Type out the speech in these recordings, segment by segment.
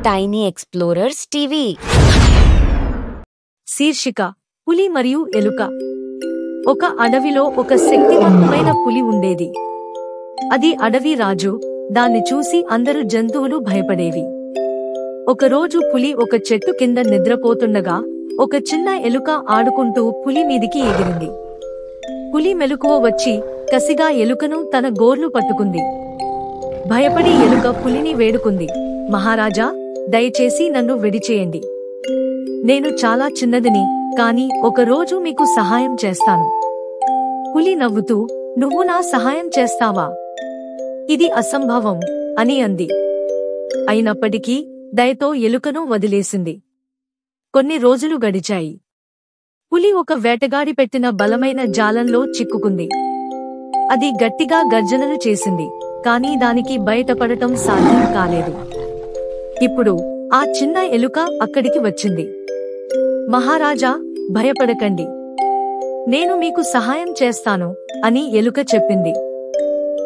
Tiny explorers TV. శీర్షిక: పులి మరియు ఎలుక. ఒక అడవిలో ఒక శక్తివంతమైన పులి ఉండేది. అది అడవి రాజు. దాన్ని చూసి అందరు జంతువులు భయపడేవి. ఒకరోజు పులి ఒక చెట్టు కింద నిద్రపోతుండగా ఒక చిన్న ఎలుక ఆడుకుంటూ పులి మీదికి ఎగిరింది. పులి మెలకువ వచ్చి కసిగా ఎలుకను తన గోర్లు పట్టుకుంది. భయపడి ఎలుక పులిని వేడుకుంది, మహారాజా, దయచేసి నన్ను విడిచేయండి. నేను చాలా చిన్నదిని, కాని ఒకరోజు మీకు సహాయం చేస్తాను. పులి నవ్వుతూ, నువ్వు నా సహాయం చేస్తావా? ఇది అసంభవం అని అంది. అయినప్పటికీ దయతో ఎలుకను వదిలేసింది. కొన్ని రోజులు గడిచాయి. పులి ఒక వేటగాడి పెట్టిన బలమైన జాలంలో చిక్కుకుంది. అది గట్టిగా గర్జనలు చేసింది, కానీ దానికి బయటపడటం సాధ్యం కాలేదు. ఇప్పుడు ఆ చిన్న ఎలుక అక్కడికి వచ్చింది. మహారాజా, భయపడకండి, నేను మీకు సహాయం చేస్తాను అని ఎలుక చెప్పింది.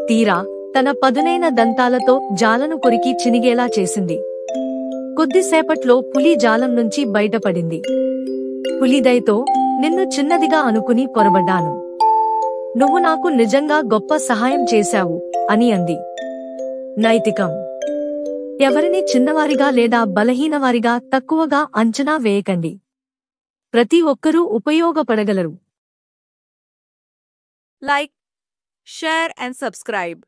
తీరా తన పదునైన దంతాలతో జాలను కొరికి చినిగేలా చేసింది. కొద్దిసేపట్లో పులి జాలం నుంచి బయటపడింది. పులి దయతో, నిన్ను చిన్నదిగా అనుకుని పొరబడ్డాను. నువ్వు నాకు నిజంగా గొప్ప సహాయం చేశావు అని అంది. నైతికం: ఎవరిని చిన్నవారిగా లేదా బలహీనవారిగా తక్కువగా అంచనా వేయకండి. ప్రతి ఒక్కరూ ఉపయోగపడగలరు. Like, share and subscribe.